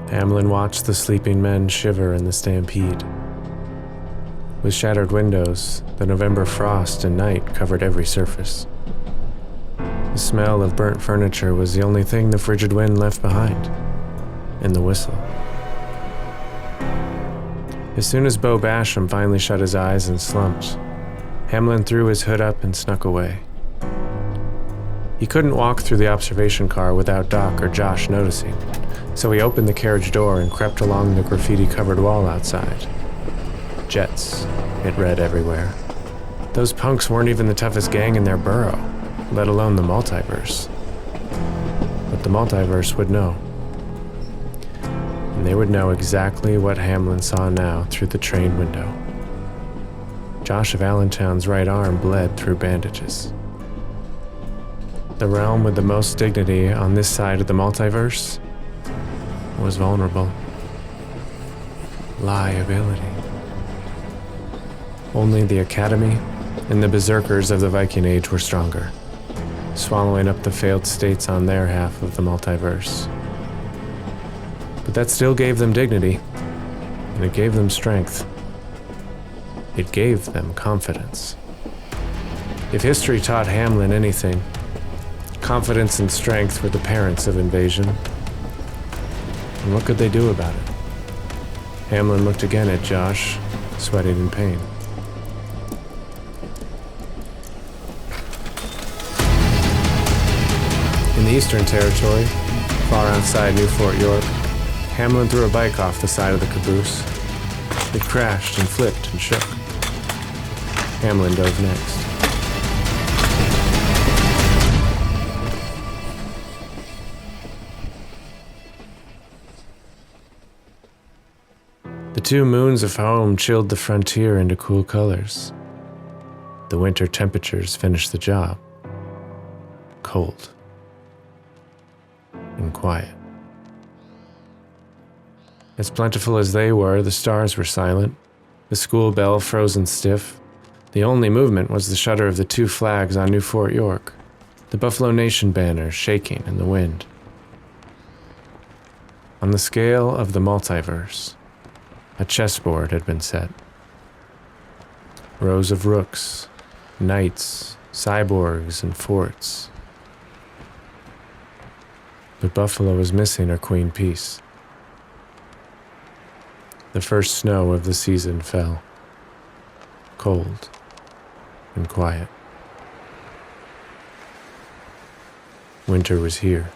Hamlin watched the sleeping men shiver in the stampede. With shattered windows, the November frost and night covered every surface. The smell of burnt furniture was the only thing the frigid wind left behind, and the whistle. As soon as Beau Basham finally shut his eyes and slumped, Hamlin threw his hood up and snuck away. He couldn't walk through the observation car without Doc or Josh noticing, so he opened the carriage door and crept along the graffiti-covered wall outside. Jets, it read everywhere. Those punks weren't even the toughest gang in their borough, let alone the Multiverse. But the Multiverse would know. And they would know exactly what Hamlin saw now through the train window. Josh of Allentown's right arm bled through bandages. The realm with the most dignity on this side of the Multiverse was vulnerable. Liability. Only the Academy and the berserkers of the Viking Age were stronger, swallowing up the failed states on their half of the Multiverse. But that still gave them dignity, and it gave them strength. It gave them confidence. If history taught Hamlin anything, confidence and strength were the parents of invasion. And what could they do about it? Hamlin looked again at Josh, sweating in pain. In the Eastern Territory, far outside New Fort York, Hamlin threw a bike off the side of the caboose. It crashed and flipped and shook. Hamlin dove next. The 2 moons of home chilled the frontier into cool colors. The winter temperatures finished the job. Cold. And quiet. As plentiful as they were, the stars were silent, the school bell frozen stiff. The only movement was the shudder of the 2 flags on New Fort York, the Buffalo Nation banner shaking in the wind. On the scale of the Multiverse, a chessboard had been set. Rows of rooks, knights, cyborgs, and forts. But Buffalo was missing her queen piece. The first snow of the season fell, cold and quiet. Winter was here.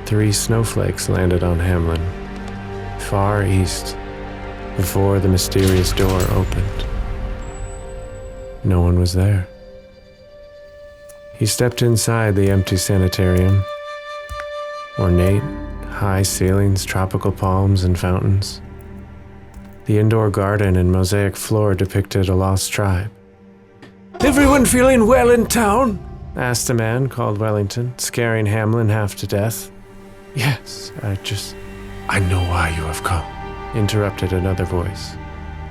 Three snowflakes landed on Hamlin, far east, before the mysterious door opened. No one was there. He stepped inside the empty sanitarium. Ornate, high ceilings, tropical palms, and fountains. The indoor garden and mosaic floor depicted a lost tribe. "Everyone feeling well in town?" asked a man called Wellington, scaring Hamlin half to death. "Yes, I know why you have come," interrupted another voice.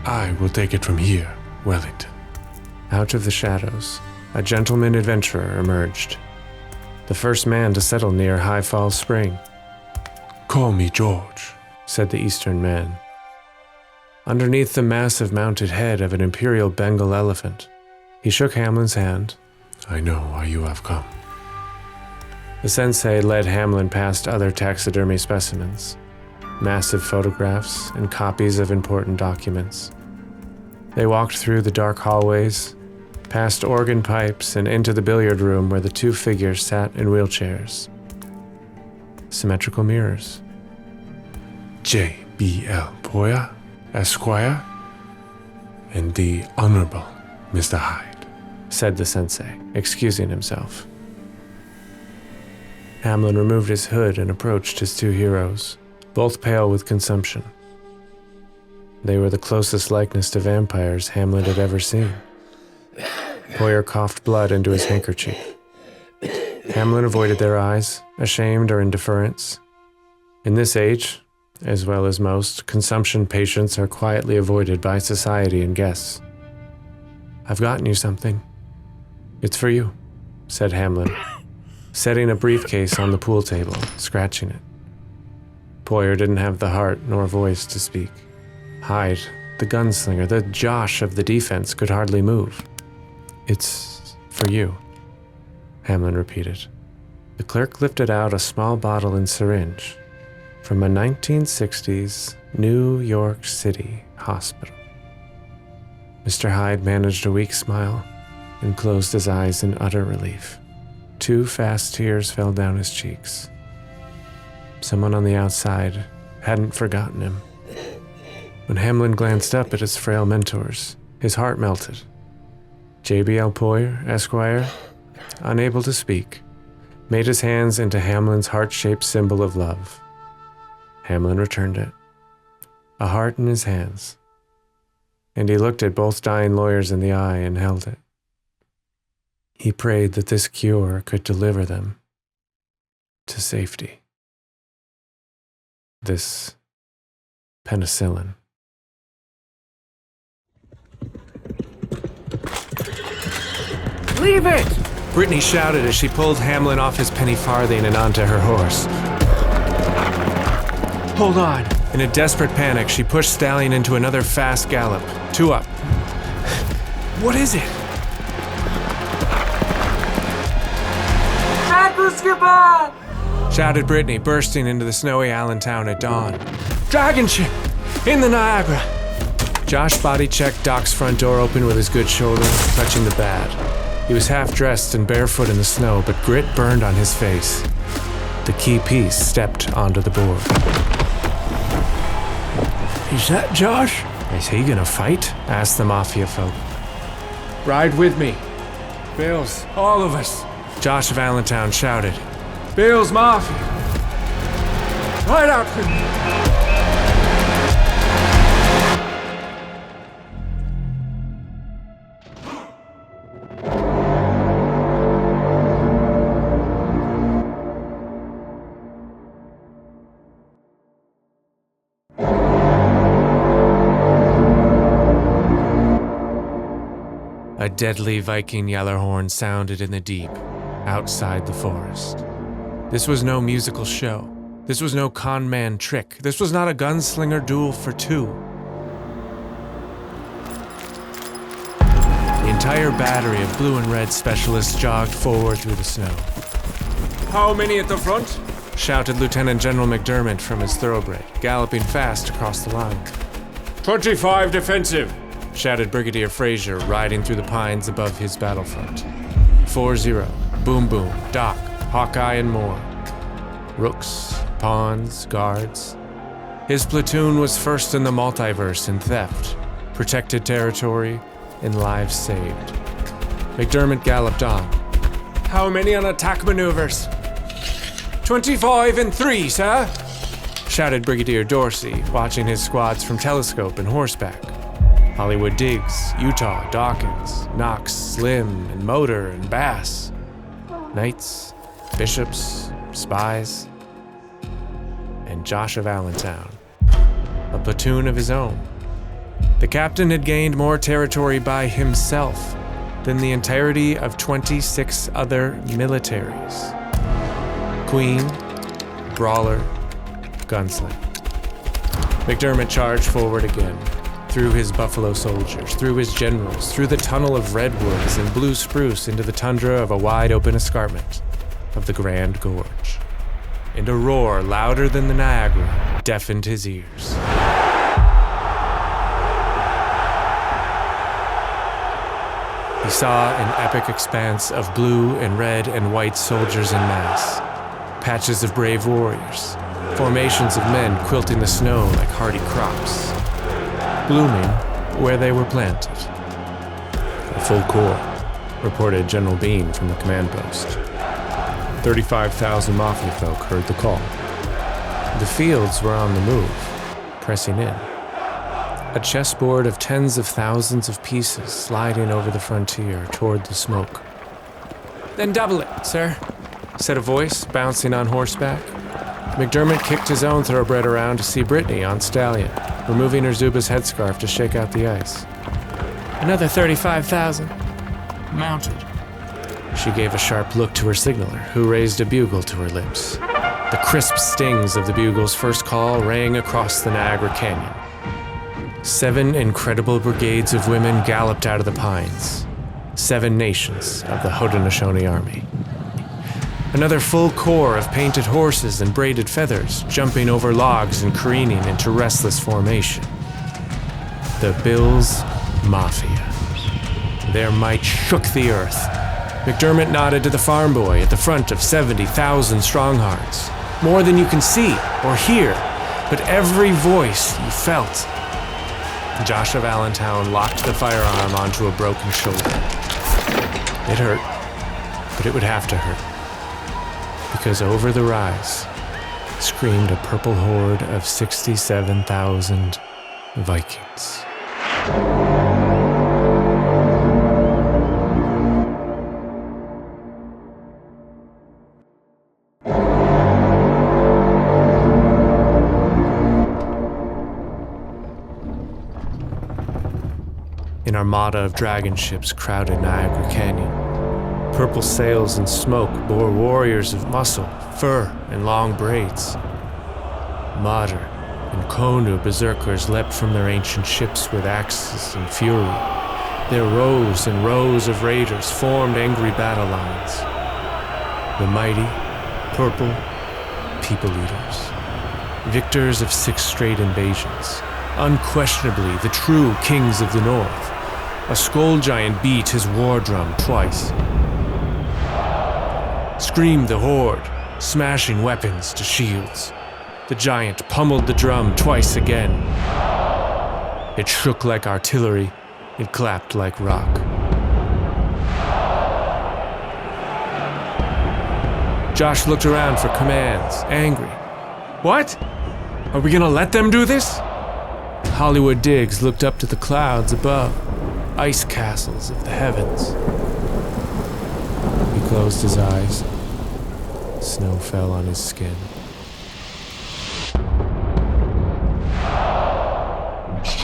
"I will take it from here, Wellington." Out of the shadows, a gentleman adventurer emerged. The first man to settle near High Falls Spring. "Call me George," said the Eastern man. Underneath the massive mounted head of an imperial Bengal elephant, he shook Hamlin's hand. "I know why you have come." The sensei led Hamlin past other taxidermy specimens, massive photographs, and copies of important documents. They walked through the dark hallways, past organ pipes, and into the billiard room where the 2 figures sat in wheelchairs. Symmetrical mirrors. "J.B.L. Boya, Esquire, and the Honorable Mr. Hyde," said the sensei, excusing himself. Hamlin removed his hood and approached his 2 heroes, both pale with consumption. They were the closest likeness to vampires Hamlin had ever seen. Hoyer coughed blood into his handkerchief. Hamlin avoided their eyes, ashamed or in deference. In this age, As well as most, consumption patients are quietly avoided by society and guests. I've gotten you something. It's for you, said Hamlin, setting a briefcase on the pool table, scratching it. Poyer didn't have the heart nor voice to speak. Hyde, the gunslinger, the Josh of the defense, could hardly move. It's for you, Hamlin repeated. The clerk lifted out a small bottle and syringe from a 1960s New York City hospital. Mr. Hyde managed a weak smile and closed his eyes in utter relief. 2 fast tears fell down his cheeks. Someone on the outside hadn't forgotten him. When Hamlin glanced up at his frail mentors, his heart melted. J.B.L. Poyer, Esquire, unable to speak, made his hands into Hamlin's heart-shaped symbol of love. Hamlin returned it, a heart in his hands, and he looked at both dying lawyers in the eye and held it. He prayed that this cure could deliver them to safety. This penicillin. Leave it! Brittany shouted as she pulled Hamlin off his penny farthing and onto her horse. Hold on. In a desperate panic, she pushed Stallion into another fast gallop. 2 up. What is it? Aquascuba! Shouted Brittany, bursting into the snowy Allentown at dawn. Dragon ship! In the Niagara! Josh body-checked Doc's front door open with his good shoulder, touching the bad. He was half-dressed and barefoot in the snow, but grit burned on his face. The key piece stepped onto the board. Is that Josh? Is he gonna fight? Asked the Mafiafolk. Ride with me. Bills, all of us. Josh of Allentown shouted. Bills Mafia. Ride out with me. A deadly Viking yeller horn sounded in the deep, outside the forest. This was no musical show. This was no con man trick. This was not a gunslinger duel for 2. The entire battery of blue and red specialists jogged forward through the snow. How many at the front? Shouted Lieutenant General McDermott from his thoroughbred, galloping fast across the line. 25 defensive. Shouted Brigadier Frazier, riding through the pines above his battlefront. 4-0, Boom Boom, Doc, Hawkeye, and more. Rooks, pawns, guards. His platoon was first in the Multiverse in theft, protected territory, and lives saved. McDermott galloped on. How many on attack maneuvers? 25 and 3, sir. Shouted Brigadier Dorsey, watching his squads from telescope and horseback. Hollywood Diggs, Utah, Dawkins, Knox, Slim, and Motor, and Bass. Knights, bishops, spies, and Josh of Allentown. A platoon of his own. The captain had gained more territory by himself than the entirety of 26 other militaries. Queen, brawler, gunslinger. McDermott charged forward again. Through his buffalo soldiers, through his generals, through the tunnel of redwoods and blue spruce into the tundra of a wide-open escarpment of the Grand Gorge. And a roar louder than the Niagara deafened his ears. He saw an epic expanse of blue and red and white soldiers en masse, patches of brave warriors, formations of men quilting the snow like hardy crops, blooming where they were planted. A full corps, reported General Bean from the command post. 35,000 Mafiafolk heard the call. The fields were on the move, pressing in. A chessboard of tens of thousands of pieces sliding over the frontier toward the smoke. Then double it, sir, said a voice bouncing on horseback. McDermott kicked his own thoroughbred around to see Brittany on Stallion, removing her Zuba's headscarf to shake out the ice. Another 35,000. Mounted. She gave a sharp look to her signaler, who raised a bugle to her lips. The crisp stings of the bugle's first call rang across the Niagara Canyon. 7 incredible brigades of women galloped out of the pines. 7 nations of the Haudenosaunee army. Another full corps of painted horses and braided feathers, jumping over logs and careening into restless formation. The Bills' Mafia. Their might shook the earth. McDermott nodded to the farm boy at the front of 70,000 stronghearts. More than you can see or hear, but every voice you felt. Josh of Allentown locked the firearm onto a broken shoulder. It hurt, but it would have to hurt. Because over the rise screamed a purple horde of 67,000 Vikings. An armada of dragon ships crowded Niagara Canyon. Purple sails and smoke bore warriors of muscle, fur, and long braids. Mater and Konu berserkers leapt from their ancient ships with axes and fury. Their rows and rows of raiders formed angry battle lines. The mighty, purple people eaters. Victors of 6 straight invasions. Unquestionably the true kings of the North. A skull giant beat his war drum twice. Screamed the horde, smashing weapons to shields. The giant pummeled the drum twice again. It shook like artillery, it clapped like rock. Josh looked around for commands, angry. What? Are we gonna let them do this? Hollywood Diggs looked up to the clouds above, ice castles of the heavens. He closed his eyes. Snow fell on his skin.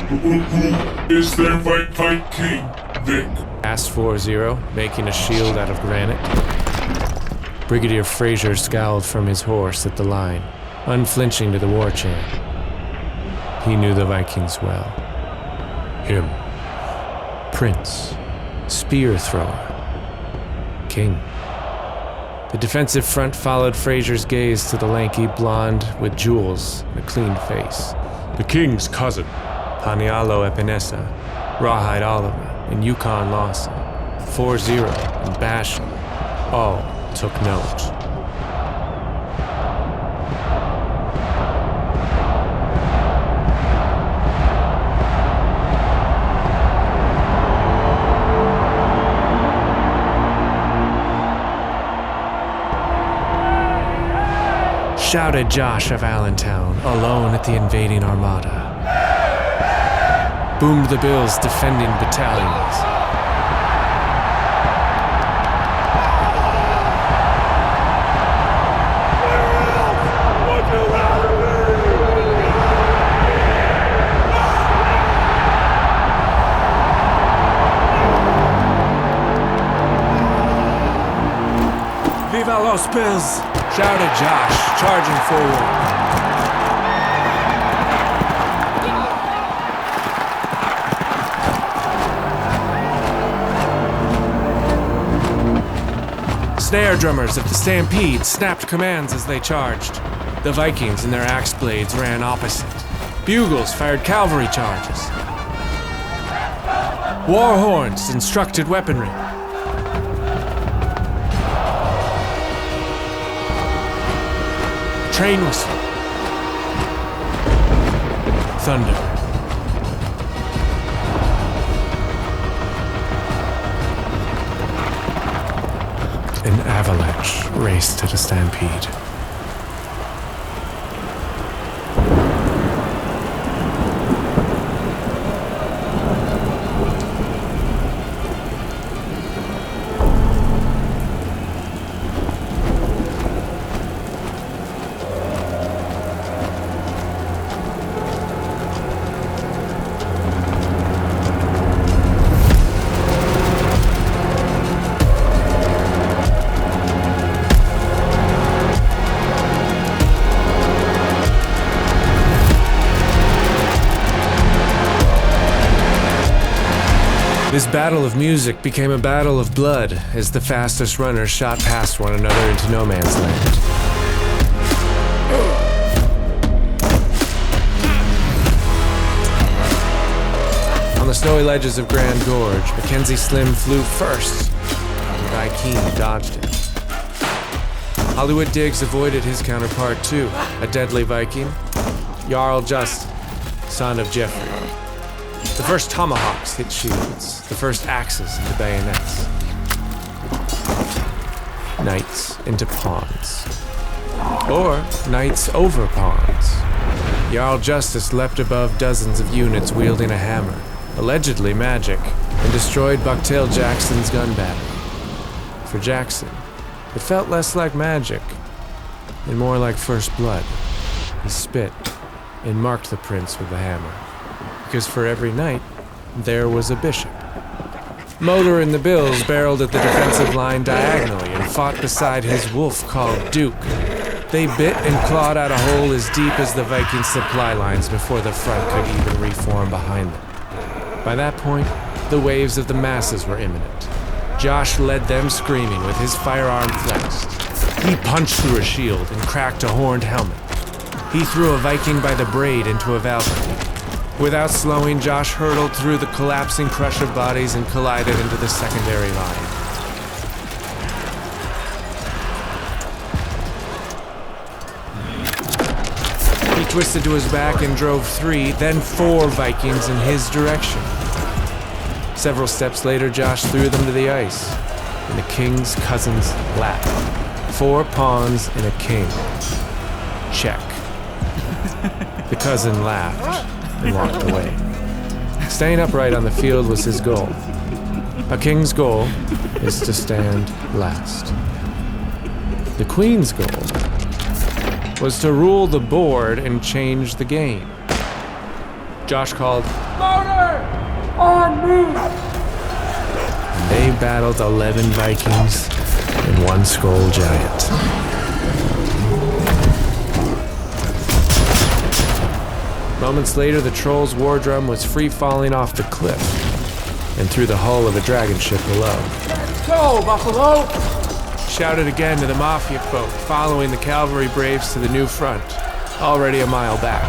Who is their Viking, Vic? Asked 4-0, making a shield out of granite. Brigadier Fraser scowled from his horse at the line, unflinching to the war chant. He knew the Vikings well. Him. Prince. Spear thrower. King. The defensive front followed Fraser's gaze to the lanky blonde with jewels and a clean face. The king's cousin. Panialo Epinesa, Rawhide Oliver, and Yukon Lawson. 4-0 and Basham. All took note. Shouted Josh of Allentown, alone at the invading armada. Boomed the Bills' defending battalions. Viva los Bills! Shouted Josh, charging forward. Snare drummers of the Stampede snapped commands as they charged. The Vikings and their axe blades ran opposite. Bugles fired cavalry charges. War horns instructed weaponry. Train whistle. Thunder. An avalanche raced to the Stampede. This battle of music became a battle of blood as the fastest runners shot past one another into no man's land. On the snowy ledges of Grand Gorge, Mackenzie Slim flew first, and Viking dodged it. Hollywood Diggs avoided his counterpart too, a deadly Viking, Jarl Justin, son of Geoffrey. The first tomahawks hit shields, the first axes into bayonets. Knights into pawns. Or knights over pawns. Jarl Justice leapt above dozens of units wielding a hammer, allegedly magic, and destroyed Bucktail Jackson's gun battery. For Jackson, it felt less like magic, and more like first blood. He spit and marked the prince with the hammer, because for every knight, there was a bishop. Motor and the Bills barreled at the defensive line diagonally and fought beside his wolf called Duke. They bit and clawed out a hole as deep as the Viking supply lines before the front could even reform behind them. By that point, the waves of the masses were imminent. Josh led them screaming with his firearm flexed. He punched through a shield and cracked a horned helmet. He threw a Viking by the braid into a Valkyrie. Without slowing, Josh hurtled through the collapsing crush of bodies and collided into the secondary line. He twisted to his back and drove 3, then 4 Vikings in his direction. Several steps later, Josh threw them to the ice in the king's cousin's lap. 4 pawns and a king. Check. The cousin laughed and walked away. Staying upright on the field was his goal. A king's goal is to stand last. The queen's goal was to rule the board and change the game. Josh called, "Motor! On me!" They battled 11 Vikings and 1 Skull Giant. Moments later, the troll's war drum was free-falling off the cliff and through the hull of a dragon ship below. Let's go, Buffalo! Shouted again to the Mafiafolk, following the cavalry braves to the new front, already a mile back.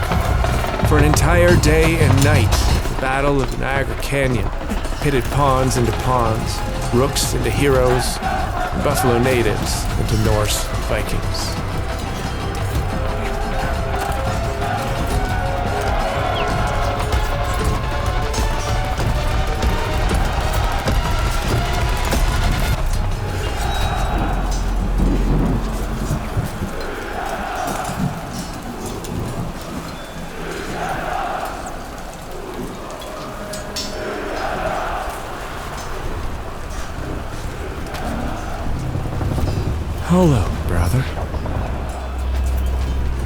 For an entire day and night, the Battle of Niagara Canyon pitted pawns into pawns, rooks into heroes, and Buffalo natives into Norse Vikings. Hello, brother.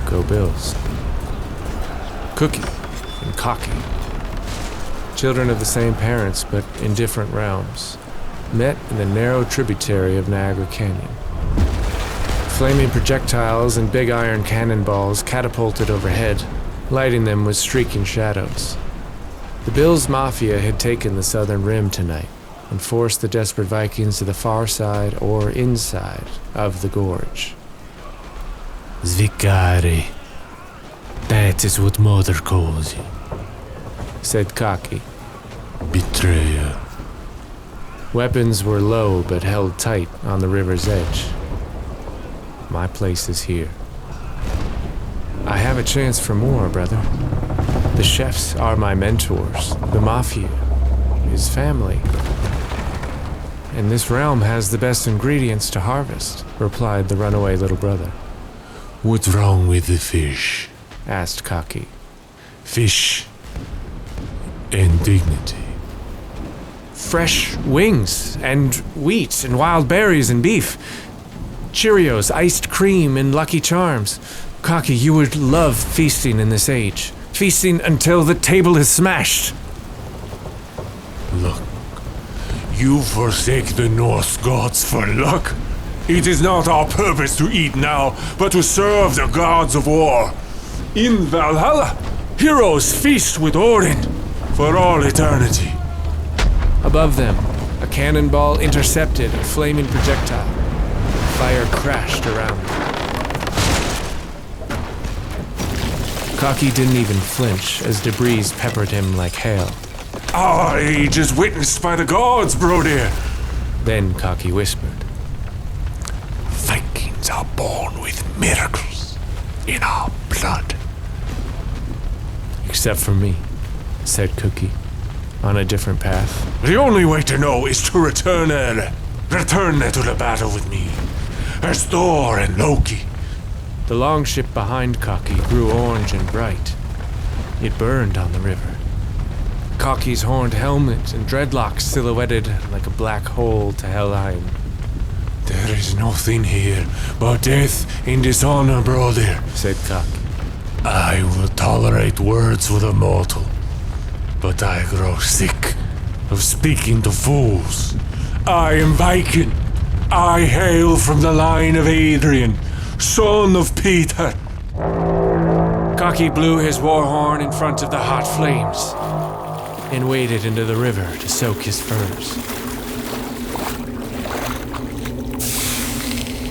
Go Bills. Cookie and Cocky. Children of the same parents, but in different realms, met in the narrow tributary of Niagara Canyon. Flaming projectiles and big iron cannonballs catapulted overhead, lighting them with streaking shadows. The Bills' Mafia had taken the southern rim tonight, and forced the desperate Vikings to the far side or inside of the gorge. Zvikari. That is what Mother calls you. Said Cocky. Betrayer. Weapons were low but held tight on the river's edge. My place is here. I have a chance for more, brother. The chefs are my mentors. The Mafia is family. And this realm has the best ingredients to harvest, replied the runaway little brother. What's wrong with the fish? Asked Cocky. Fish and dignity. Fresh wings and wheat and wild berries and beef. Cheerios, iced cream, and Lucky Charms. Cocky, you would love feasting in this age. Feasting until the table is smashed. Look. You forsake the Norse gods for luck? It is not our purpose to eat now, but to serve the gods of war. In Valhalla, heroes feast with Odin for all eternity. Above them, a cannonball intercepted a flaming projectile. Fire crashed around them. Cocky didn't even flinch as debris peppered him like hail. Our age is witnessed by the gods, bro dear. Then Cocky whispered, Vikings are born with miracles in our blood. "Except for me," said Cookie, on a different path. The only way to know is to return early. Return to the battle with me, as Thor and Loki. The longship behind Cocky grew orange and bright. It burned on the river. Cocky's horned helmet and dreadlocks silhouetted like a black hole to Helheim. There is nothing here but death and dishonor, brother, said Cocky. I will tolerate words with a mortal, but I grow sick of speaking to fools. I am Viking. I hail from the line of Adrian, son of Peter. Cocky blew his war horn in front of the hot flames and waded into the river to soak his furs.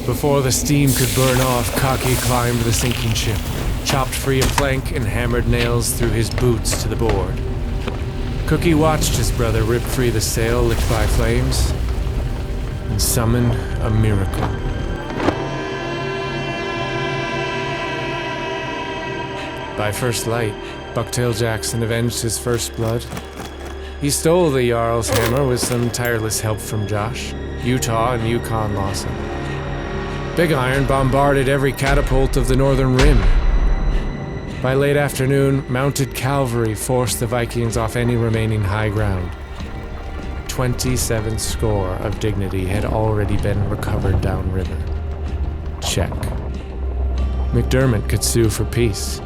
Before the steam could burn off, Cocky climbed the sinking ship, chopped free a plank, and hammered nails through his boots to the board. Cookie watched his brother rip free the sail licked by flames and summon a miracle. By first light, Bucktail Jackson avenged his first blood. He stole the Jarl's hammer with some tireless help from Josh, Utah, and Yukon Lawson. Big Iron bombarded every catapult of the Northern Rim. By late afternoon, mounted cavalry forced the Vikings off any remaining high ground. 27 score of dignity had already been recovered downriver. Check. McDermott could sue for peace.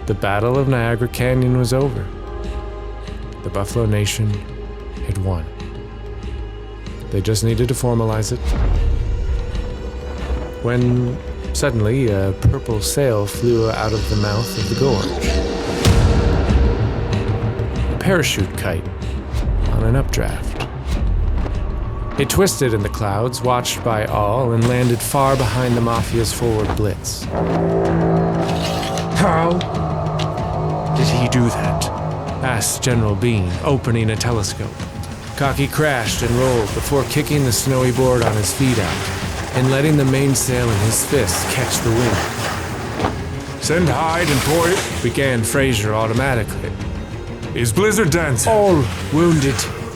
The Battle of Niagara Canyon was over. The Buffalo Nation had won. They just needed to formalize it. When suddenly a purple sail flew out of the mouth of the gorge. A parachute kite on an updraft. It twisted in the clouds, watched by all, and landed far behind the Mafia's forward blitz. How did he do that? Asked General Bean, opening a telescope. Cocky crashed and rolled before kicking the snowy board on his feet out and letting the mainsail in his fists catch the wind. Send Hyde and Poit, began Fraser automatically. Is Blizzard dancing? All wounded,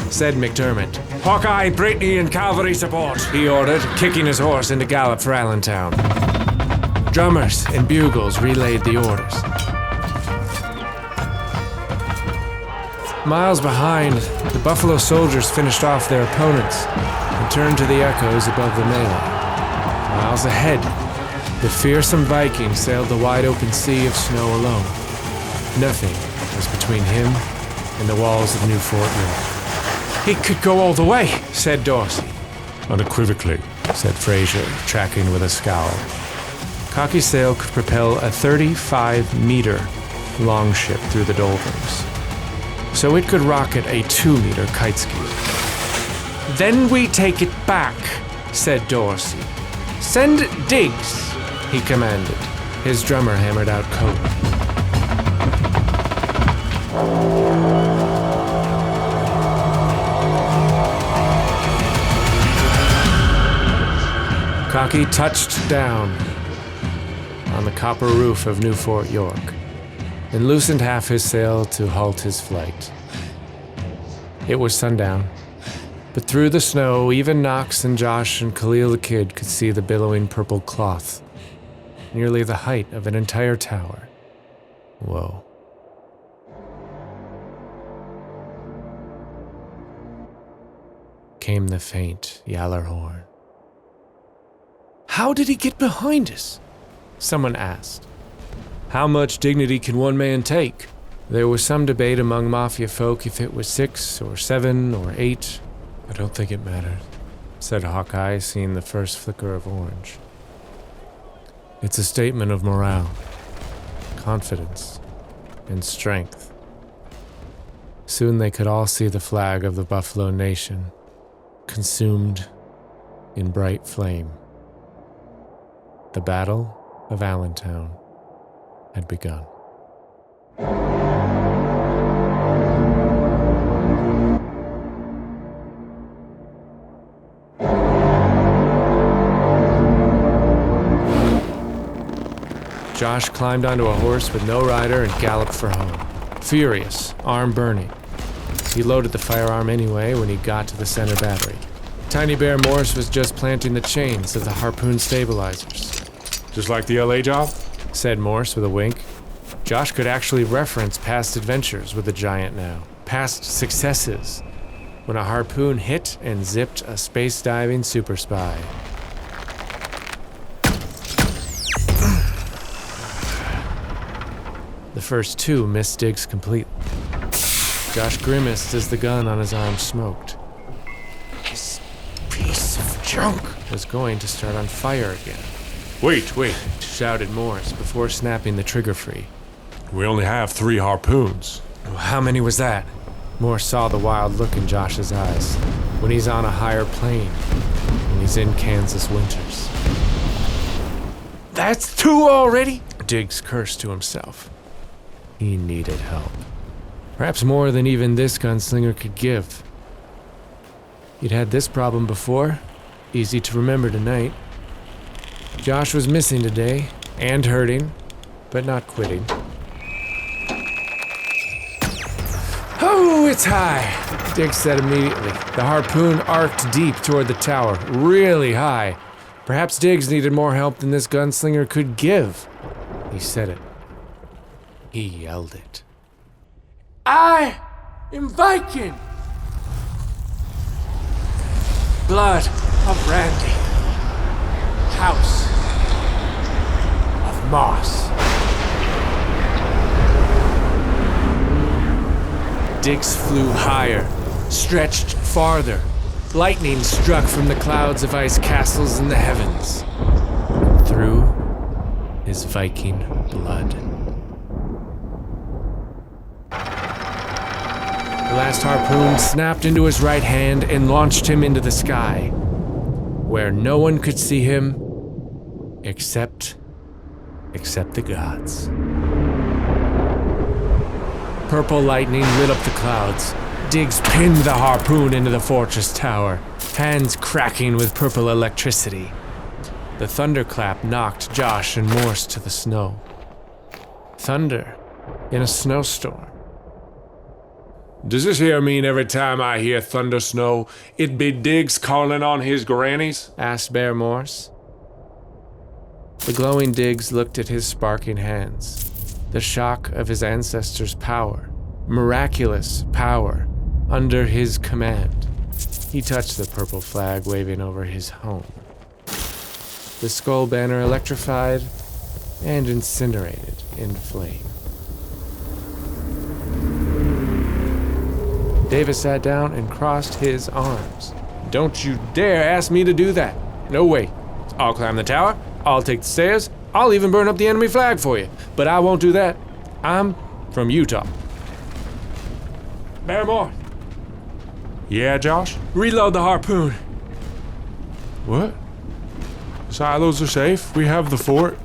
said McDermott. Hawkeye, Brittany, and cavalry support, he ordered, kicking his horse into gallop for Allentown. Drummers and bugles relayed the orders. Miles behind, the Buffalo soldiers finished off their opponents and turned to the echoes above the melee. Miles ahead, the fearsome Viking sailed the wide-open sea of snow alone. Nothing was between him and the walls of New Fort York. He could go all the way, said Dorsey. Unequivocally, said Fraser, tracking with a scowl. Cocky sail could propel a 35-meter longship through the doldrums, so it could rocket a 2-meter kite ski. Then we take it back, said Dorsey. Send Diggs, he commanded. His drummer hammered out code. Cocky touched down on the copper roof of New Fort York and loosened half his sail to halt his flight. It was sundown, but through the snow, even Knox and Josh and Khalil the Kid could see the billowing purple cloth, nearly the height of an entire tower. Whoa. Came the faint yaller horn. How did he get behind us? Someone asked. How much dignity can one man take? There was some debate among Mafiafolk if it was 6 or 7 or 8. I don't think it mattered, said Hawkeye, seeing the first flicker of orange. It's a statement of morale, confidence, and strength. Soon they could all see the flag of the Buffalo Nation, consumed in bright flame. The Battle of Allentown had begun. Josh climbed onto a horse with no rider and galloped for home, furious, arm burning. He loaded the firearm anyway when he got to the center battery. Tiny Bear Morse was just planting the chains of the harpoon stabilizers. Just like the LA job? Said Morse with a wink. Josh could actually reference past adventures with the giant now, past successes, when a harpoon hit and zipped a space diving super spy. The first two missed Diggs completely. Josh grimaced as the gun on his arm smoked. This piece of junk was going to start on fire again. Wait, Shouted Morse before snapping the trigger free. we only have 3 harpoons. How many was that? Morse saw the wild look in Josh's eyes when he's on a higher plane, when he's in Kansas winters. That's 2 already? Diggs cursed to himself. He needed help. Perhaps more than even this gunslinger could give. He'd had this problem before, easy to remember tonight. Josh was missing today, and hurting, but not quitting. Oh, it's high, Diggs said immediately. The harpoon arced deep toward the tower, really high. Perhaps Diggs needed more help than this gunslinger could give. He said it. He yelled it. I am Viking! Blood of Randy. House of Moss. Diggs flew higher, stretched farther. Lightning struck from the clouds of ice castles in the heavens. Through his Viking blood. The last harpoon snapped into his right hand and launched him into the sky, where no one could see him except the gods. Purple lightning lit up the clouds. Diggs pinned the harpoon into the fortress tower, hands cracking with purple electricity. The thunderclap knocked Josh and Morse to the snow. Thunder in a snowstorm. Does this here mean every time I hear thunder snow, it be Diggs calling on his grannies? Asked Bear Morse. The glowing Diggs looked at his sparking hands. The shock of his ancestors' power, miraculous power, under his command. He touched the purple flag waving over his home. The skull banner electrified and incinerated in flame. Davis sat down and crossed his arms. Don't you dare ask me to do that. No way. I'll climb the tower, I'll take the stairs, I'll even burn up the enemy flag for you. But I won't do that. I'm from Utah. Barrymore. Yeah, Josh? Reload the harpoon. What? Silos are safe. We have the fort.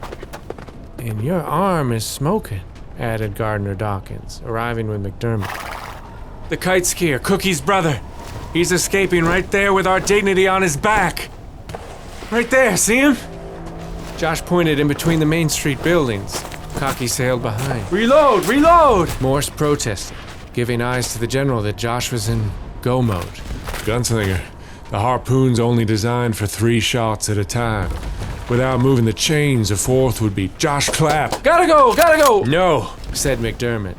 And your arm is smoking, added Gardner Dawkins, arriving with McDermott. The kite skier, Cookie's brother. He's escaping right there with our dignity on his back. Right there, see him? Josh pointed in between the Main Street buildings. Cocky sailed behind. Reload! Reload! Morse protested, giving eyes to the general that Josh was in go mode. Gunslinger, the harpoon's only designed for 3 shots at a time. Without moving the chains, a 4th would be Josh Clapp. Gotta go! Gotta go! No, said McDermott.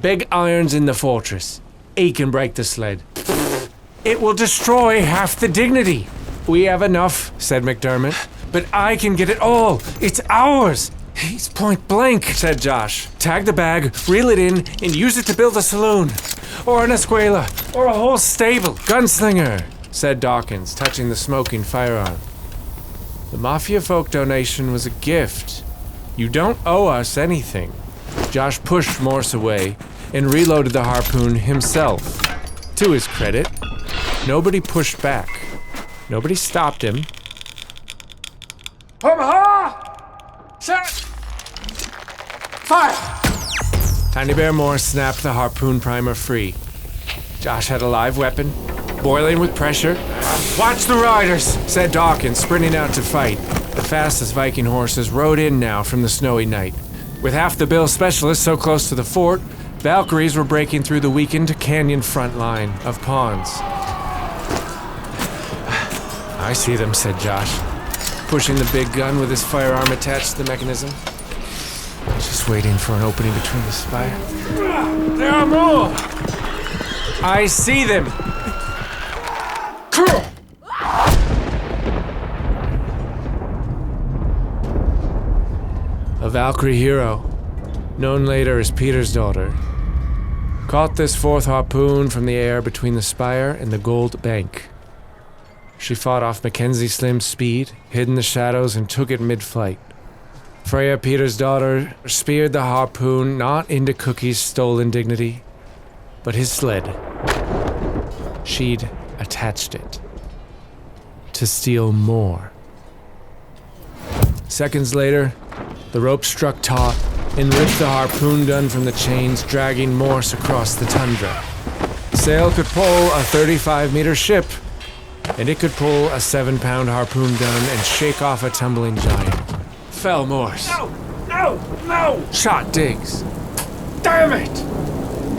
Big irons in the fortress. He can break the sled. It will destroy half the dignity. We have enough, said McDermott. But I can get it all. It's ours. He's point blank, said Josh. Tag the bag, reel it in, and use it to build a saloon. Or an escuela. Or a whole stable. Gunslinger, said Dawkins, touching the smoking firearm. The Mafiafolk donation was a gift. You don't owe us anything. Josh pushed Morse away and reloaded the harpoon himself. To his credit, nobody pushed back. Nobody stopped him. Set! Fire! Tiny Bear Morse snapped the harpoon primer free. Josh had a live weapon, boiling with pressure. "Watch the riders," said Dawkins, sprinting out to fight. The fastest Viking horses rode in now from the snowy night. With half the Bill specialists so close to the fort, Valkyries were breaking through the weakened canyon front line of pawns. "I see them," said Josh, pushing the big gun with his firearm attached to the mechanism. Just waiting for an opening between the spire. There are more! "I see them!" A Valkyrie hero, known later as Peter's daughter, caught this fourth harpoon from the air between the spire and the gold bank. She fought off Mackenzie Slim's speed, hid in the shadows, and took it mid-flight. Freya, Peter's daughter, speared the harpoon not into Cookie's stolen dignity, but his sled. She'd attached it to steal more. Seconds later, the rope struck taut and ripped the harpoon gun from the chains, dragging Morse across the tundra. Sail could pull a 35-meter ship, and it could pull a 7-pound harpoon gun and shake off a tumbling giant. Fell Morse. No! Shot Diggs. Damn it!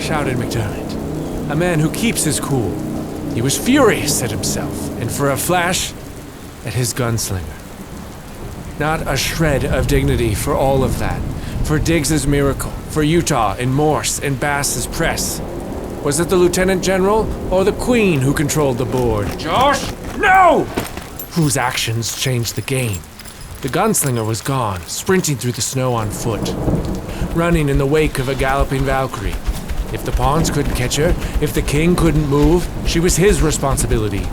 Shouted McDermott, a man who keeps his cool. He was furious at himself, and for a flash, at his gunslinger. Not a shred of dignity for all of that. For Diggs's miracle, for Utah and Morse and Bass's press. Was it the Lieutenant General or the Queen who controlled the board? Josh! No! Whose actions changed the game? The gunslinger was gone, sprinting through the snow on foot, running in the wake of a galloping Valkyrie. If the pawns couldn't catch her, if the king couldn't move, she was his responsibility.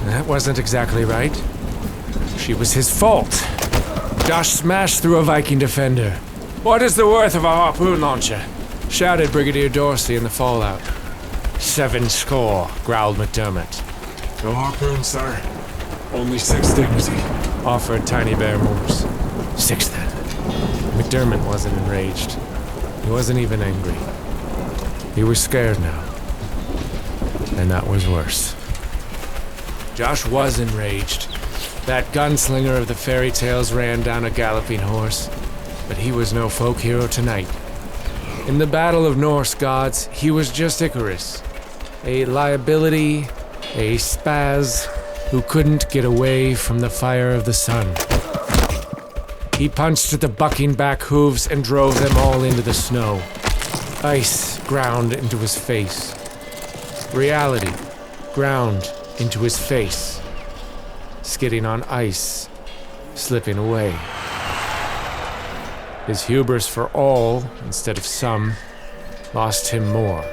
That wasn't exactly right. She was his fault. Josh smashed through a Viking defender. "What is the worth of a harpoon launcher?" shouted Brigadier Dorsey in the fallout. 7 score, growled McDermott. No harpoon, sir. Only 6 dignity. Offered Tiny Bear Morse. 6 then. McDermott wasn't enraged. He wasn't even angry. He was scared now. And that was worse. Josh was enraged. That gunslinger of the fairy tales ran down a galloping horse, but he was no folk hero tonight. In the battle of Norse gods, he was just Icarus, a liability, a spaz who couldn't get away from the fire of the sun. He punched at the bucking back hooves and drove them all into the snow. Ice ground into his face. Reality ground into his face. Skidding on ice, slipping away. His hubris for all, instead of some, lost him more.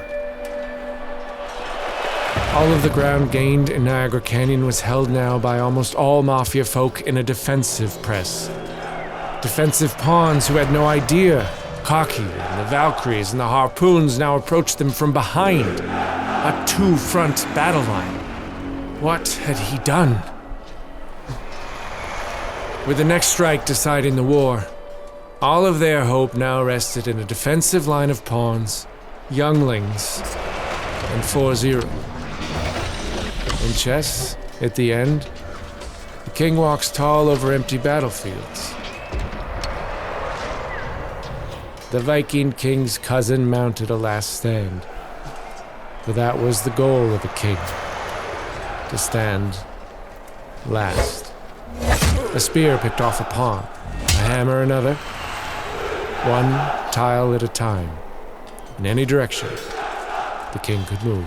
All of the ground gained in Niagara Canyon was held now by almost all Mafia folk in a defensive press. Defensive pawns who had no idea. Cocky and the Valkyries and the harpoons now approached them from behind. A 2-front battle line. What had he done? With the next strike deciding the war, all of their hope now rested in a defensive line of pawns, younglings, and 4-0. In chess, at the end, the king walks tall over empty battlefields. The Viking king's cousin mounted a last stand, for that was the goal of a king, to stand last. A spear picked off a pawn, a hammer another, one tile at a time. In any direction, the king could move.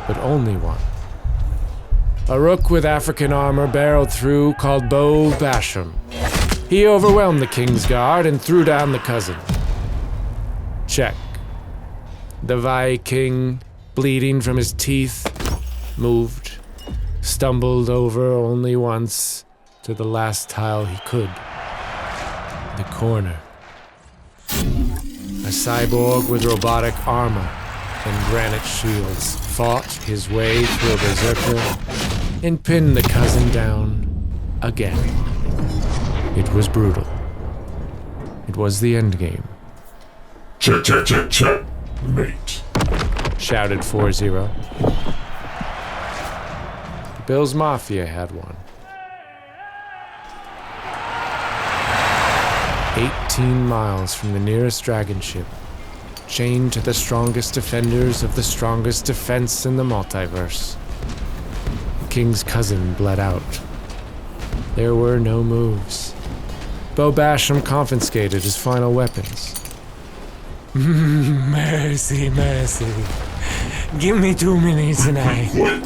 But only one. A rook with African armor barreled through called Bo Basham. He overwhelmed the king's guard and threw down the cousin. Check. The Viking, bleeding from his teeth, moved, stumbled over only once to the last tile he could. The corner. A a cyborg with robotic armor and granite shields, fought his way through a berserker and pinned the cousin down again. It was brutal. It was the endgame. Checkmate. Shouted 4-0. Bill's Mafia had one. 18 miles from the nearest dragon ship, chained to the strongest defenders of the strongest defense in the multiverse. The king's cousin bled out. There were no moves. Bo Basham confiscated his final weapons. Mercy, mercy. Give me 2 minutes and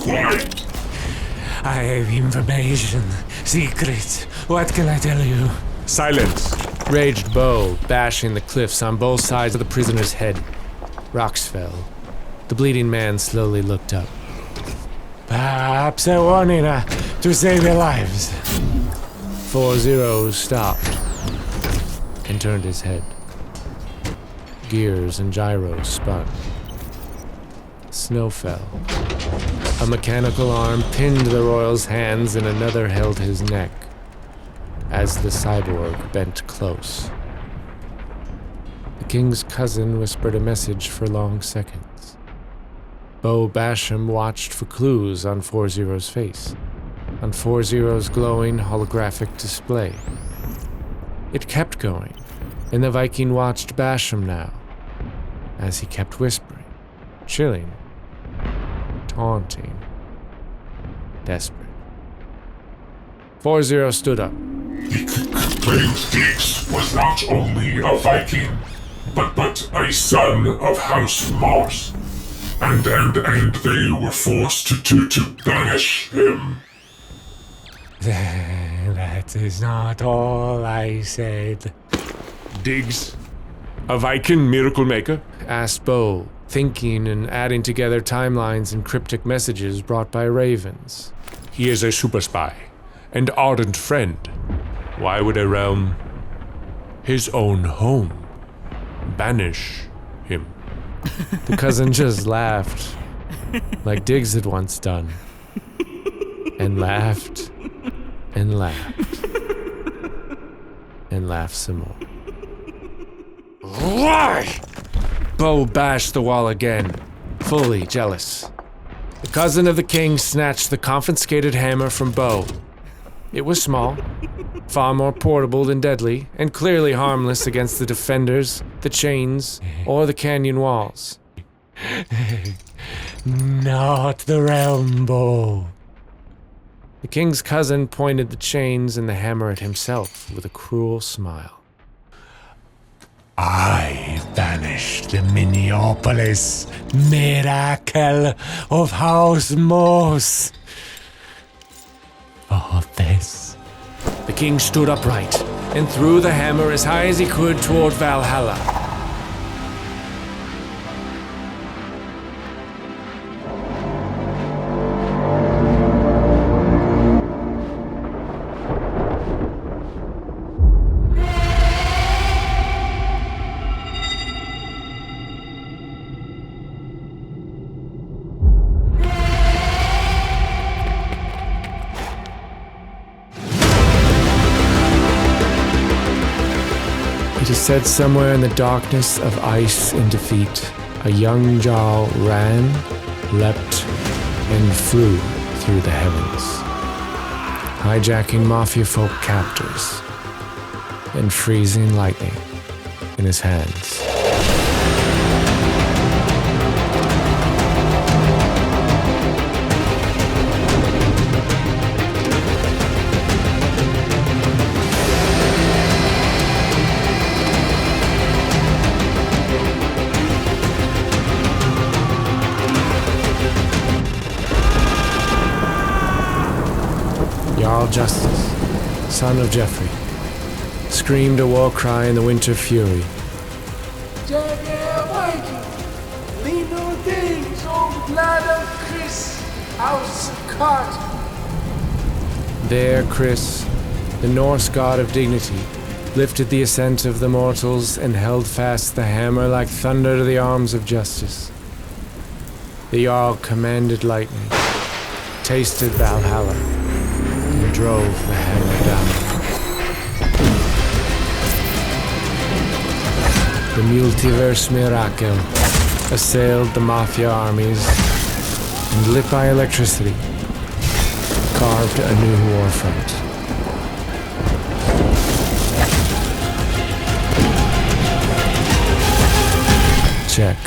Quiet. I have information. Secrets. What can I tell you? Silence. Raged Bo, bashing the cliffs on both sides of the prisoner's head. Rocks fell. The bleeding man slowly looked up. Perhaps a warning to save your lives. 4-0 stopped and turned his head. Gears and gyros spun. Snow fell. A mechanical arm pinned the royal's hands and another held his neck as the cyborg bent close. The king's cousin whispered a message for long seconds. Bo Basham watched for clues on 4-0's face, on 4-0's glowing holographic display. It kept going, and the Viking watched Basham now, as he kept whispering, chilling, taunting, desperate. 4-0 stood up. He claimed Dix was not only a Viking, but a son of House Mars. And they were forced to banish him. That is not all I said. Diggs, a Viking miracle maker? Asked Bo, thinking and adding together timelines and cryptic messages brought by ravens. He is a super spy and ardent friend. Why would a realm, his own home, banish him? The cousin just laughed, like Diggs had once done, and laughed, and laughed, and laughed some more. Why? Bo bashed the wall again, fully jealous. The cousin of the king snatched the confiscated hammer from Bo. It was small, far more portable than deadly, and clearly harmless against the defenders, the chains, or the canyon walls. Not the realm, Bo. The king's cousin pointed the chains and the hammer at himself with a cruel smile. I banished the Minneapolis miracle of House Moss. For this. The king stood upright and threw the hammer as high as he could toward Valhalla. It is said somewhere in the darkness of ice and defeat, a young Jarl ran, leapt, and flew through the heavens, hijacking Mafiafolk captors and freezing lightning in his hands. Jarl Justice, son of Geoffrey, screamed a war cry in the winter fury. Viking, leave no things on the blood of Chris, house of Cart. There Chris, the Norse god of dignity, lifted the ascent of the mortals, and held fast the hammer like thunder to the arms of justice. The Jarl commanded lightning, tasted Valhalla, and drove the hammer down. The Multiverse miracle assailed the Mafia armies, and lit by electricity, carved a new warfront. Check.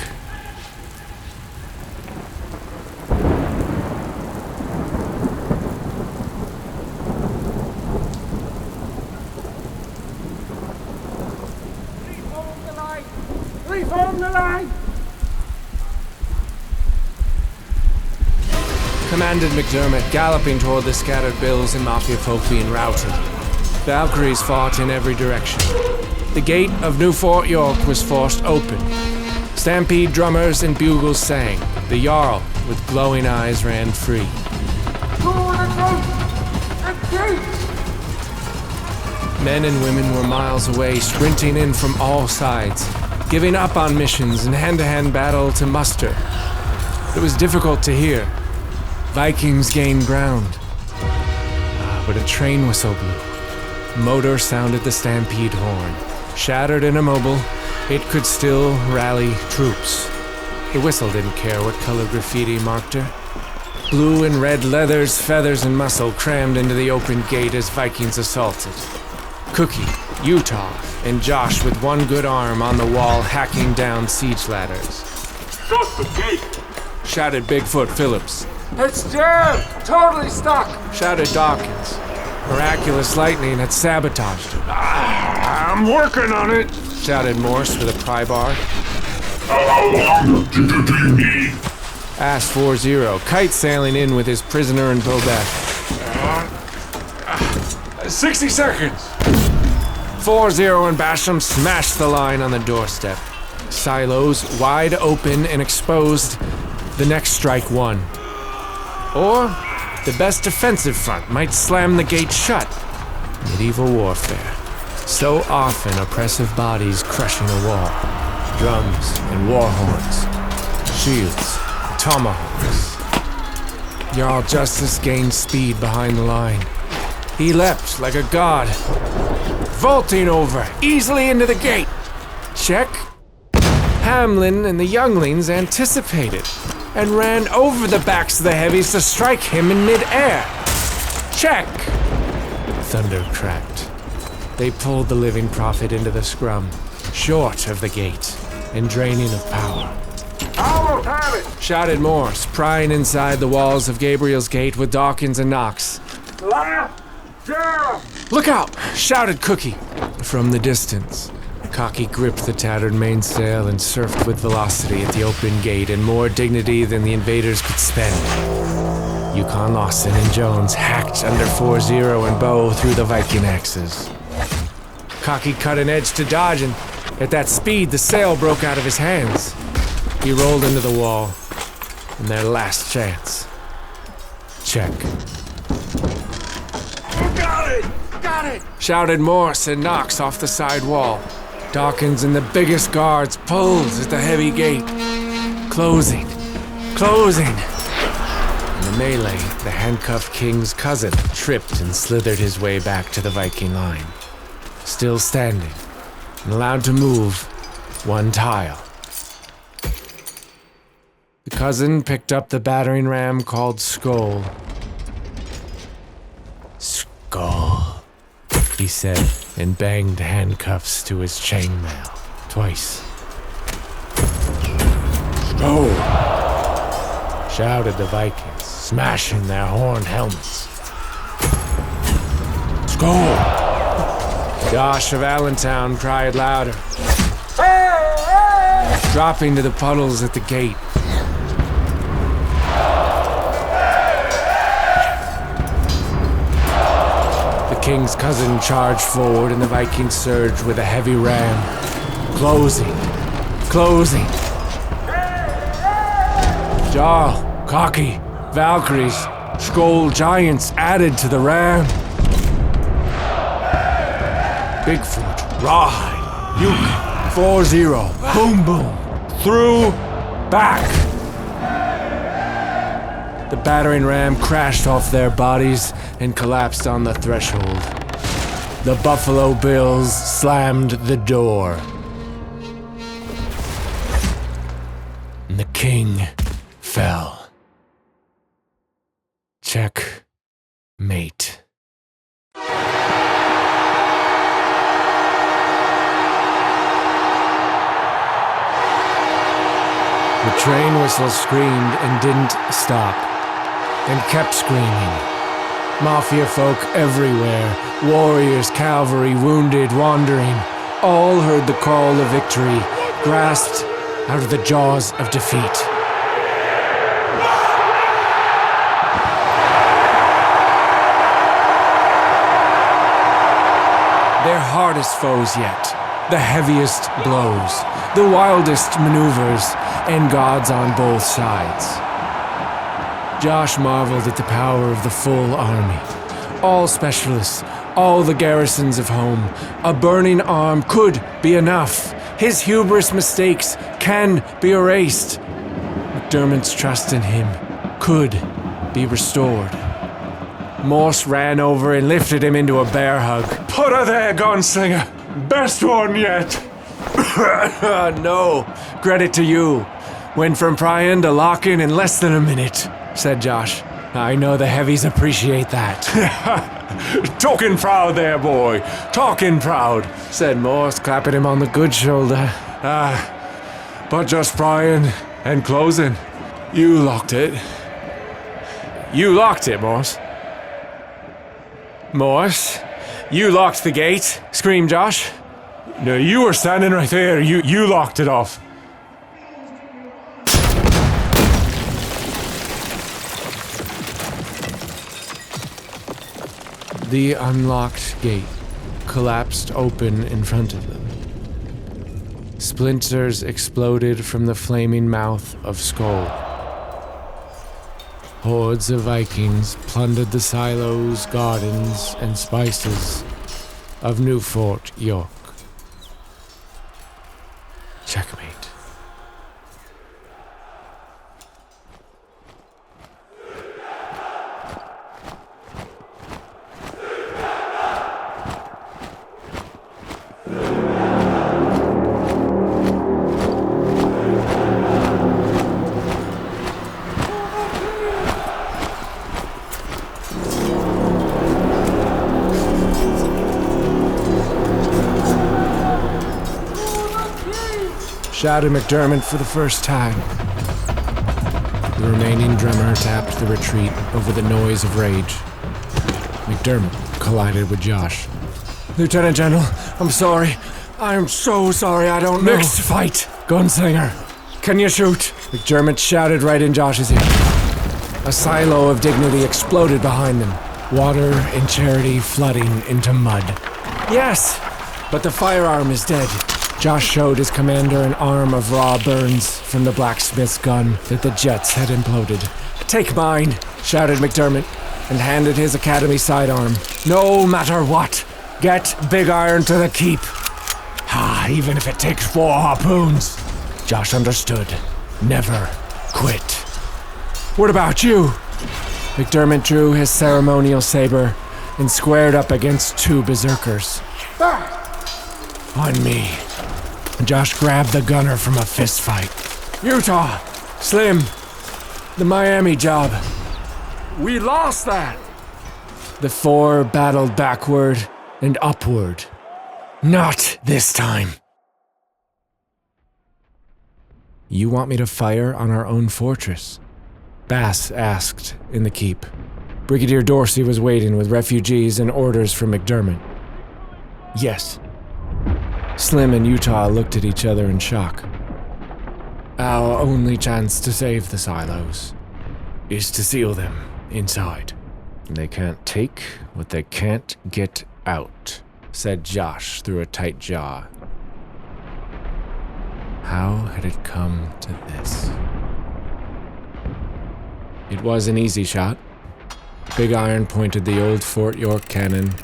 Reform the line! Commanded McDermott, galloping toward the scattered bills and Mafiafolk being routed. Valkyries fought in every direction. The gate of New Fort York was forced open. Stampede drummers and bugles sang. The Jarl, with glowing eyes, ran free. Men and women were miles away, sprinting in from all sides, giving up on missions and hand-to-hand battle to muster. It was difficult to hear. Vikings gained ground. But a train whistle blew. Motor sounded the stampede horn. Shattered and immobile, it could still rally troops. The whistle didn't care what color graffiti marked her. Blue and red leathers, feathers, and muscle crammed into the open gate as Vikings assaulted. Cookie, Utah, and Josh with one good arm on the wall hacking down siege ladders. Shut the gate! Shouted Bigfoot Phillips. It's jammed! Totally stuck! Shouted Dawkins. Miraculous lightning had sabotaged him. I'm working on it. Shouted Morse with a pry bar. How long do you need? Asked 4-0, kite sailing in with his prisoner and Bobek. 60 seconds! 4-0 and Basham smashed the line on the doorstep. Silos wide open and exposed. The next strike won. Or the best defensive front might slam the gate shut. Medieval warfare. So often oppressive bodies crushing a wall. Drums and war horns. Shields, tomahawks. Jarl Justice gained speed behind the line. He leapt like a god, vaulting over, easily into the gate. Check. Hamlin and the younglings anticipated and ran over the backs of the heavies to strike him in mid-air. Check. Thunder cracked. They pulled the living prophet into the scrum, short of the gate and draining of power. Almost have it! Shouted Morse, prying inside the walls of Gabriel's gate with Dawkins and Knox. Left! Jam! Look out! Shouted Cookie. From the distance, Cocky gripped the tattered mainsail and surfed with velocity at the open gate and more dignity than the invaders could spend. Yukon Lawson and Jones hacked under 4-0 and Bow through the Viking axes. Cocky cut an edge to dodge, and at that speed, the sail broke out of his hands. He rolled into the wall, and their last chance. Check. Got it! Got it! Shouted Morse and Knox off the side wall. Dawkins and the biggest guards pulled at the heavy gate. Closing. Closing. In the melee, the handcuffed king's cousin tripped and slithered his way back to the Viking line. Still standing, and allowed to move one tile. The cousin picked up the battering ram called Skull. Skull, he said, and banged handcuffs to his chainmail twice. Skull, shouted the Vikings, smashing their horned helmets. Skull! Josh of Allentown cried louder, dropping to the puddles at the gate. The king's cousin charged forward and the Vikings surged with a heavy ram. Closing. Closing. Jarl, Cocky, Valkyries, Skoll giants added to the ram. Bigfoot Rawhide. Uke. 4-0. Boom, boom. Through. Back. The battering ram crashed off their bodies and collapsed on the threshold. The Buffalo Bills slammed the door. And the king fell. Checkmate. The train whistle screamed and didn't stop, and kept screaming. Mafiafolk everywhere, warriors, cavalry, wounded, wandering, all heard the call of victory, grasped out of the jaws of defeat. Their hardest foes yet, the heaviest blows, the wildest maneuvers, and gods on both sides. Josh marveled at the power of the full army. All specialists, all the garrisons of home. A burning arm could be enough. His hubris mistakes can be erased. McDermott's trust in him could be restored. Morse ran over and lifted him into a bear hug. Put her there, gunslinger. Best one yet. No, credit to you. Went from pry-in to lock-in in less than a minute, said Josh. I know the heavies appreciate that. Talking proud there, boy. Talking proud, said Morse, clapping him on the good shoulder. But just prying and closing. You locked it. You locked it, Morse. Morse, you locked the gate, screamed Josh. No, you were standing right there. You locked it off. The unlocked gate collapsed open in front of them. Splinters exploded from the flaming mouth of Skull. Hordes of Vikings plundered the silos, gardens, and spices of New Fort York. Checkmate. Shouted McDermott for the first time. The remaining drummer tapped the retreat over the noise of rage. McDermott collided with Josh. Lieutenant General, I'm sorry. I'm so sorry, I don't know. Next fight, gunslinger. Can you shoot? McDermott shouted right in Josh's ear. A silo of dignity exploded behind them. Water and charity flooding into mud. Yes, but the firearm is dead. Josh showed his commander an arm of raw burns from the blacksmith's gun that the jets had imploded. Take mine, shouted McDermott, and handed his academy sidearm. No matter what, get Big Iron to the keep. Even if it takes 4 harpoons. Josh understood. Never quit. What about you? McDermott drew his ceremonial saber and squared up against 2 berserkers. On me. Josh grabbed the gunner from a fistfight. Utah! Slim! The Miami job. We lost that! The 4 battled backward and upward. Not this time. You want me to fire on our own fortress? Bass asked in the keep. Brigadier Dorsey was waiting with refugees and orders from McDermott. Yes. Slim and Utah looked at each other in shock. Our only chance to save the silos is to seal them inside. They can't take what they can't get out, said Josh through a tight jaw. How had it come to this? It was an easy shot. Big Iron pointed the old Fort York cannon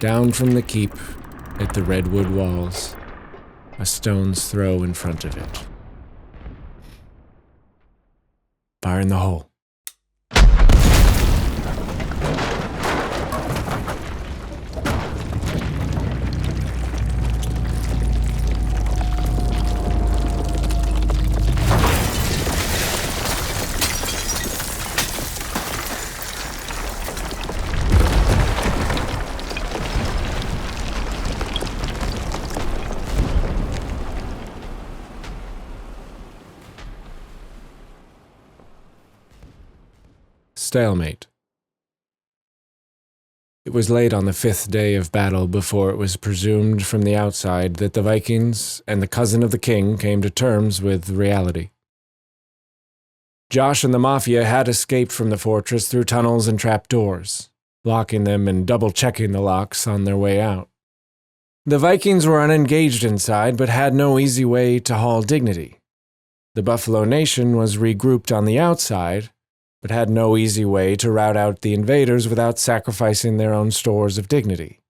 down from the keep at the redwood walls, a stone's throw in front of it. Fire in the hole. Stalemate. It was late on the 5th day of battle before it was presumed from the outside that the Vikings and the cousin of the king came to terms with reality. Josh and the Mafia had escaped from the fortress through tunnels and trapdoors, locking them and double-checking the locks on their way out. The Vikings were unengaged inside, but had no easy way to haul dignity. The Buffalo Nation was regrouped on the outside, but had no easy way to rout out the invaders without sacrificing their own stores of dignity.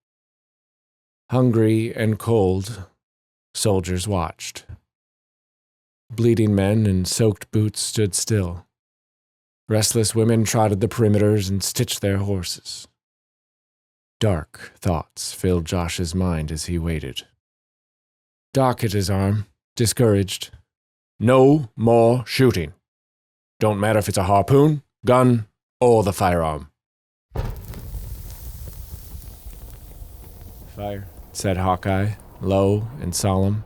Hungry and cold, soldiers watched. Bleeding men in soaked boots stood still. Restless women trotted the perimeters and stitched their horses. Dark thoughts filled Josh's mind as he waited. Doc hit his arm, discouraged. No more shooting. Don't matter if it's a harpoon, gun, or the firearm. Fire, said Hawkeye, low and solemn,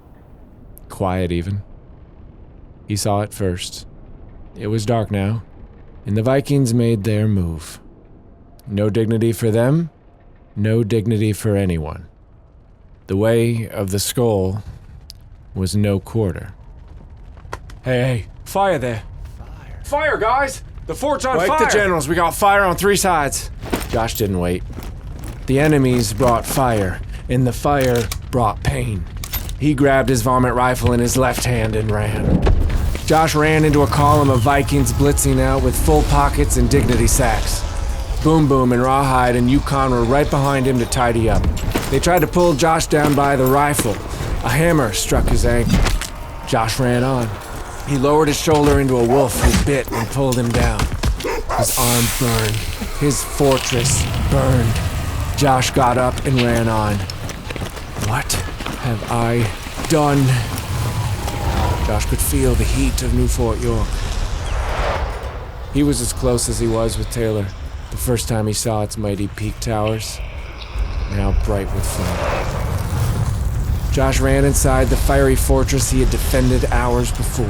quiet even. He saw it first. It was dark now, and the Vikings made their move. No dignity for them, no dignity for anyone. The way of the skull was no quarter. Hey, fire there. Fire, guys! The fort's on fire! Wake the generals, we got fire on 3 sides. Josh didn't wait. The enemies brought fire, and the fire brought pain. He grabbed his varmint rifle in his left hand and ran. Josh ran into a column of Vikings blitzing out with full pockets and dignity sacks. Boom Boom and Rawhide and Yukon were right behind him to tidy up. They tried to pull Josh down by the rifle. A hammer struck his ankle. Josh ran on. He lowered his shoulder into a wolf who bit and pulled him down. His arm burned. His fortress burned. Josh got up and ran on. What have I done? Josh could feel the heat of New Fort York. He was as close as he was with Taylor, the first time he saw its mighty peak towers, now bright with flame. Josh ran inside the fiery fortress he had defended hours before.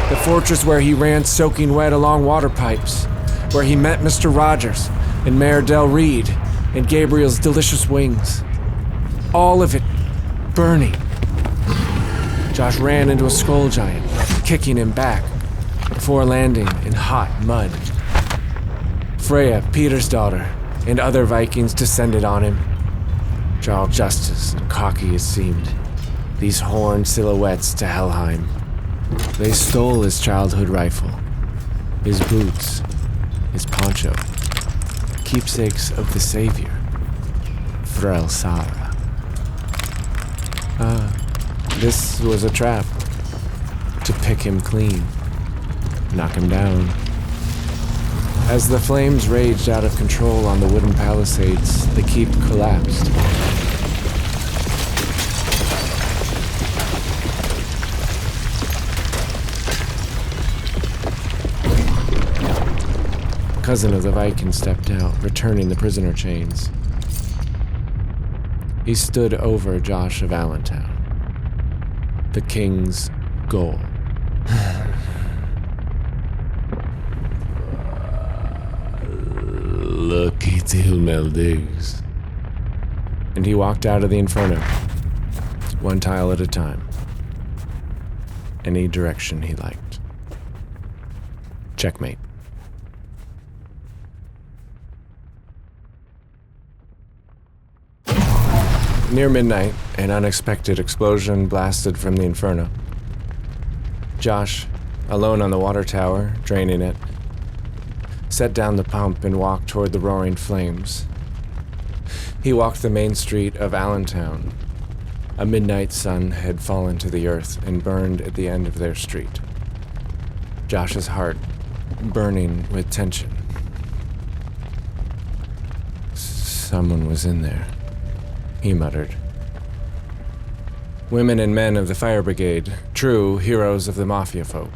The fortress where he ran soaking wet along water pipes, where he met Mr. Rogers and Mayor Del Reed and Gabriel's delicious wings. All of it burning. Josh ran into a skull giant, kicking him back, before landing in hot mud. Freya, Peter's daughter, and other Vikings descended on him. Jarl Justice and cocky as seemed, these horned silhouettes to Helheim. They stole his childhood rifle, his boots, his poncho, keepsakes of the Savior, Threl Sara. This was a trap, to pick him clean, knock him down. As the flames raged out of control on the wooden palisades, the keep collapsed. The cousin of the Viking stepped out, returning the prisoner chains. He stood over Josh of Allentown, the king's goal. Lucky till Meldews. And he walked out of the inferno, one tile at a time, any direction he liked. Checkmate. Near midnight, an unexpected explosion blasted from the inferno. Josh, alone on the water tower, draining it, set down the pump and walked toward the roaring flames. He walked the main street of Allentown. A midnight sun had fallen to the earth and burned at the end of their street. Josh's heart burning with tension. Someone was in there, he muttered. Women and men of the fire brigade, true heroes of the Mafiafolk,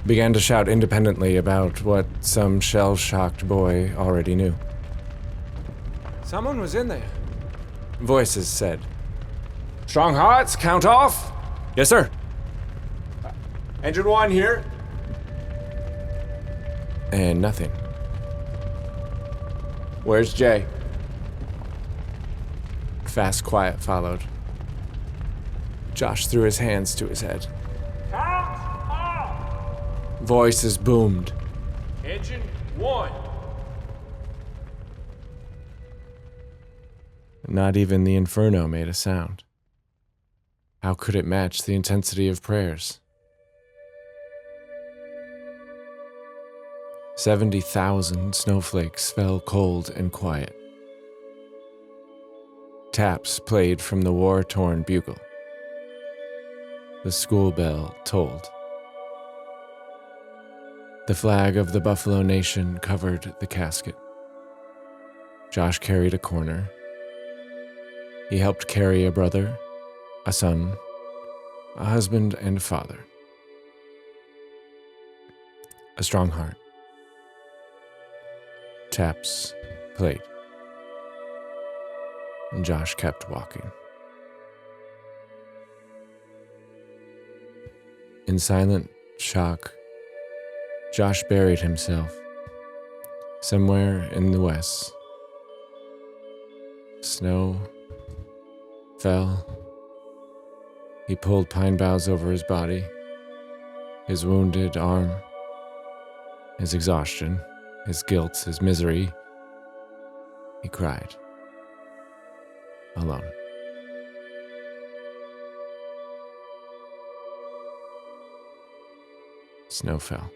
began to shout independently about what some shell-shocked boy already knew. Someone was in there, voices said. Strong hearts, count off? Yes, sir. Engine 1 here. And nothing. Where's Jay? Fast quiet followed. Josh threw his hands to his head. Count off! Voices boomed. Engine 1. Not even the inferno made a sound. How could it match the intensity of prayers? 70,000 snowflakes fell cold and quiet. Taps played from the war-torn bugle. The school bell tolled. The flag of the Buffalo Nation covered the casket. Josh carried a corner. He helped carry a brother, a son, a husband, and a father. A strong heart. Taps played. And Josh kept walking. In silent shock, Josh buried himself somewhere in the west. Snow fell. He pulled pine boughs over his body, his wounded arm, his exhaustion, his guilt, his misery. He cried. Alone. Snow fell.